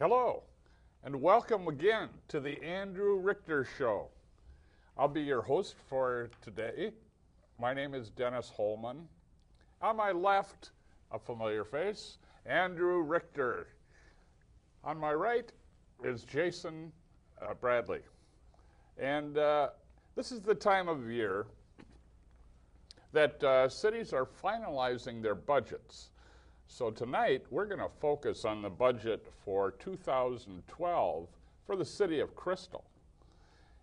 Hello, and welcome again to the Andrew Richter Show. I'll be your host for today. My name is Dennis Holman. On my left, a familiar face, Andrew Richter. On my right is Jason Bradley. And this is the time of year that cities are finalizing their budgets. So tonight, we're going to focus on the budget for 2012 for the city of Crystal.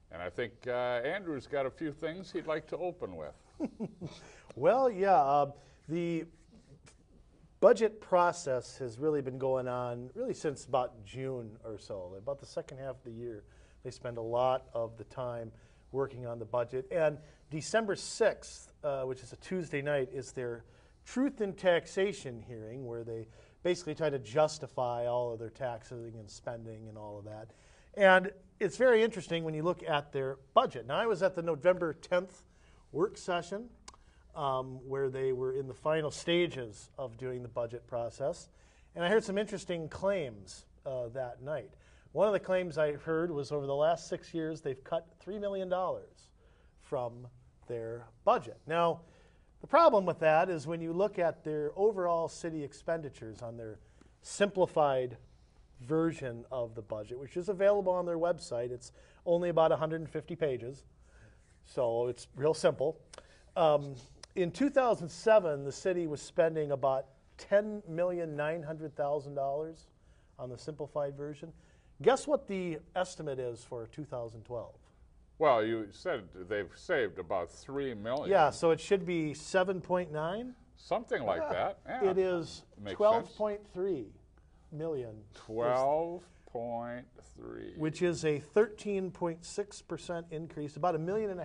And I think Andrew's got a few things he'd like to open with. Well, yeah, the budget process has really been going on really since about June or so. About the second half of the year, they spend a lot of the time working on the budget. And December 6th, which is a Tuesday night, is their Truth in Taxation hearing, where they basically try to justify all of their taxing and spending and all of that. And it's very interesting when you look at their budget. Now, I was at the November 10th work session where they were in the final stages of doing the budget process. And I heard some interesting claims that night. One of the claims I heard was over the last 6 years, they've cut $3 million from their budget. Now, the problem with that is when you look at their overall city expenditures on their simplified version of the budget, which is available on their website. It's only about 150 pages, so it's real simple. In 2007, the city was spending about $10,900,000 on the simplified version. Guess what the estimate is for 2012? Well, you said they've saved about $3 million. Yeah, so it should be 7.9. Something like that. Yeah. It is 12.3 million. 12.3. Which is a 13.6% increase, about $1.5 million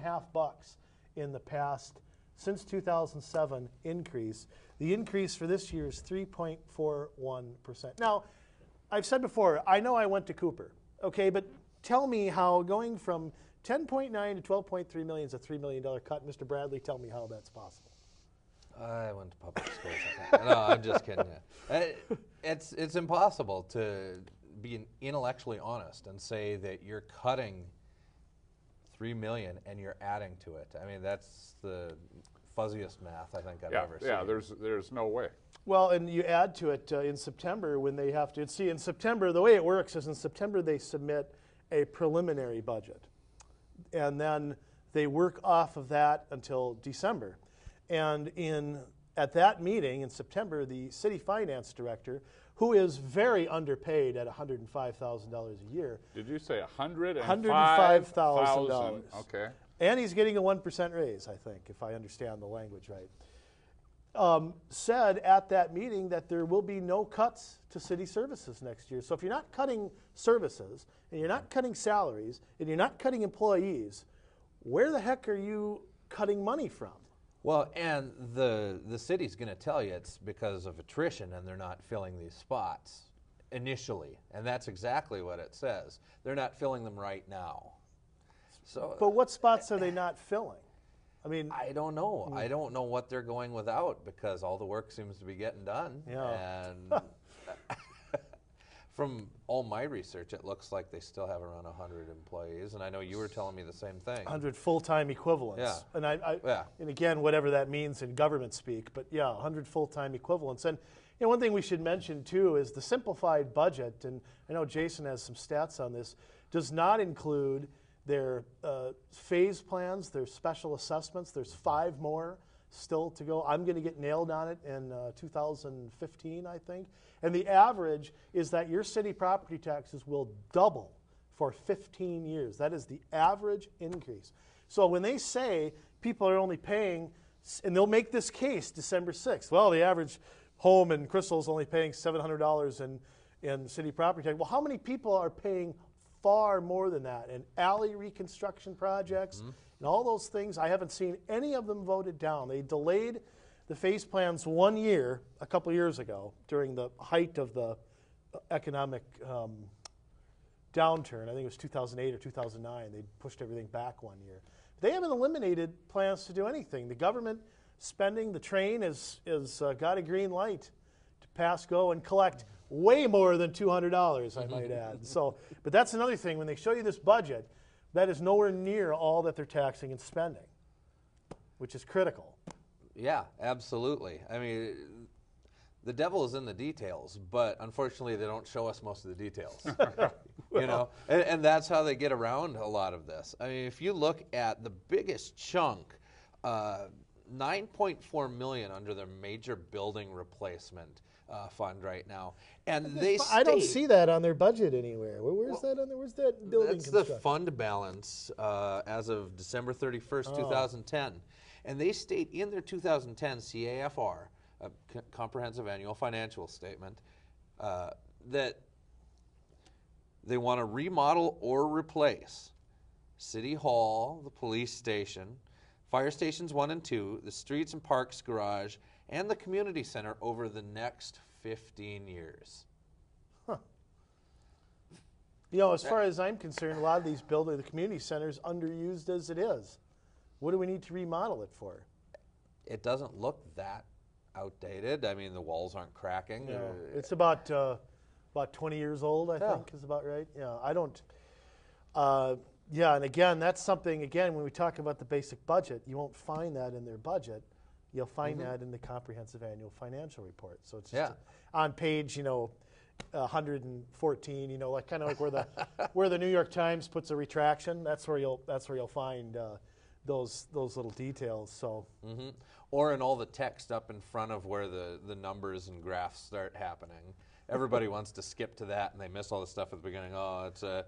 in the past, since 2007 increase. The increase for this year is 3.41%. Now, I've said before, I know I went to Cooper, okay, but tell me how going from 10.9 to 12.3 million is a $3 million cut. Mr. Bradley, tell me how that's possible. I went to public schools. No, I'm just kidding. It's impossible to be intellectually honest and say that you're cutting $3 million and you're adding to it. I mean, that's the fuzziest math I think I've ever seen. Yeah, there's no way. Well, and you add to it in September when they have to. See, in September, the way it works is in September they submit a preliminary budget. And then they work off of that until December. And at that meeting in September, the city finance director, who is very underpaid at $105,000 a year. Did you say $105,000. Okay. And he's getting a 1% raise, I think, if I understand the language right. Said at that meeting that there will be no cuts to city services next year. So if you're not cutting services, and you're not cutting salaries, and you're not cutting employees, where the heck are you cutting money from? Well, and the city's going to tell you it's because of attrition and they're not filling these spots initially. And that's exactly what it says. They're not filling them right now. So, but what spots are they not filling? I mean, I don't know. I don't know what they're going without because all the work seems to be getting done. Yeah. And from all my research, it looks like they still have around 100 employees. And I know you were telling me the same thing. 100 full-time equivalents. Yeah. And and again, whatever that means in government speak, but yeah, 100 full-time equivalents. And one thing we should mention too is the simplified budget, and I know Jason has some stats on this, does not include their phase plans, their special assessments. There's 5 more still to go. I'm going to get nailed on it in 2015, I think. And the average is that your city property taxes will double for 15 years. That is the average increase. So when they say people are only paying, and they'll make this case December 6th, well, the average home in Crystal is only paying $700 in city property tax. Well, how many people are paying far more than that? And alley reconstruction projects and all those things, I haven't seen any of them voted down. They delayed the phase plans 1 year, a couple years ago, during the height of the economic downturn. I think it was 2008 or 2009. They pushed everything back 1 year. They haven't eliminated plans to do anything. The government spending, the train has got a green light to pass go and collect way more than $200, I might add. So, but that's another thing. When they show you this budget, that is nowhere near all that they're taxing and spending, which is critical. Yeah, absolutely. I mean, the devil is in the details, but unfortunately, they don't show us most of the details. You know, and that's how they get around a lot of this. I mean, if you look at the biggest chunk, 9.4 million under their major building replacement fund right now, and they I don't state- see that on their budget anywhere. Where's that on there? Where's that building That's the construction? fund balance as of December 31st, 2010. And they state in their 2010 CAFR, Comprehensive Annual Financial Statement, that they want to remodel or replace City Hall, the police station, fire stations 1 and 2, the streets and parks garage, and the community center over the next 15 years. You know, as far as I'm concerned, a lot of these buildings, the community centers, underused as it is. What do we need to remodel it for? It doesn't look that outdated. I mean, the walls aren't cracking. It's about 20 years old, I think, is about right. Yeah, I don't. Yeah, and again, that's something. Again, when we talk about the basic budget, you won't find that in their budget. You'll find that in the comprehensive annual financial report. So it's just on page, 114. You know, like kind of like where the New York Times puts a retraction. That's where you'll find those little details. So. Or in all the text up in front of where the numbers and graphs start happening. Everybody wants to skip to that, and they miss all the stuff at the beginning. Oh, it's a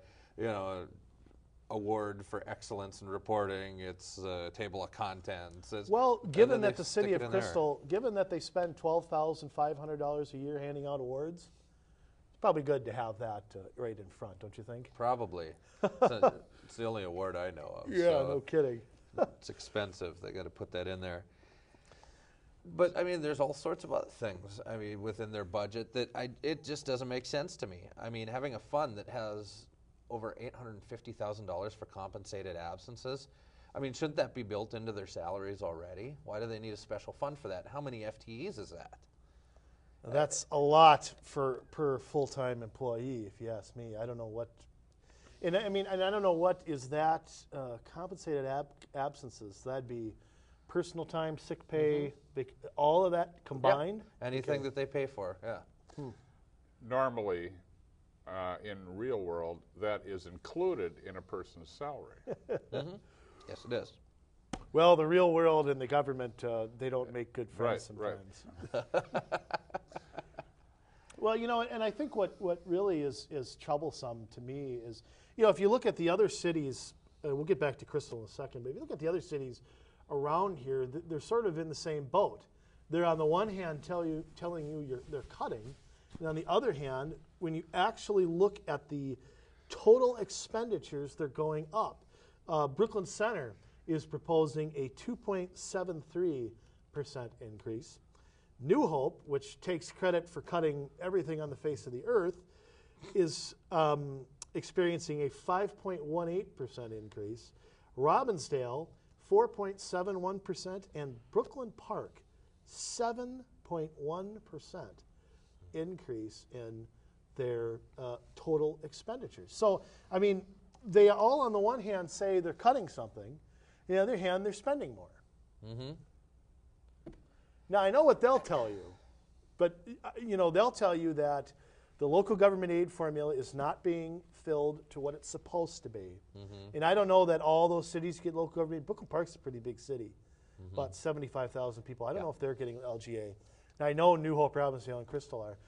award for excellence in reporting. It's a table of contents. Well, given that the city of Crystal, given that they spend $12,500 a year handing out awards, it's probably good to have that right in front, don't you think? Probably. It's the only award I know of. Yeah, so no kidding. it's expensive. They got to put that in there. But I mean, there's all sorts of other things. I mean, within their budget that it just doesn't make sense to me. I mean, having a fund that has over $850,000 for compensated absences. I mean, shouldn't that be built into their salaries already? Why do they need a special fund for that? How many FTEs is that? That's a lot per full-time employee, if you ask me. I don't know what, and I don't know what is that compensated absences. That'd be personal time, sick pay, all of that combined. Yep. Anything that they pay for, yeah. Normally, in real world, that is included in a person's salary. Yes, it is. Well, the real world and the government, they don't make good friends sometimes. Right. Well, and I think what really is troublesome to me is, if you look at the other cities, we'll get back to Crystal in a second, but if you look at the other cities around here, they're sort of in the same boat. They're on the one hand telling you they're cutting, and on the other hand, when you actually look at the total expenditures, they're going up. Brooklyn Center is proposing a 2.73% increase. New Hope, which takes credit for cutting everything on the face of the earth, is experiencing a 5.18% increase. Robbinsdale, 4.71%, and Brooklyn Park, 7.1% increase in their total expenditures. So, I mean, they all on the one hand say they're cutting something, on the other hand, they're spending more. Now, I know what they'll tell you, but, they'll tell you that the local government aid formula is not being filled to what it's supposed to be. And I don't know that all those cities get local government aid. Brooklyn Park's a pretty big city, about 75,000 people. I don't know if they're getting LGA. Now, I know New Hope, Robbinsdale, and Crystal are.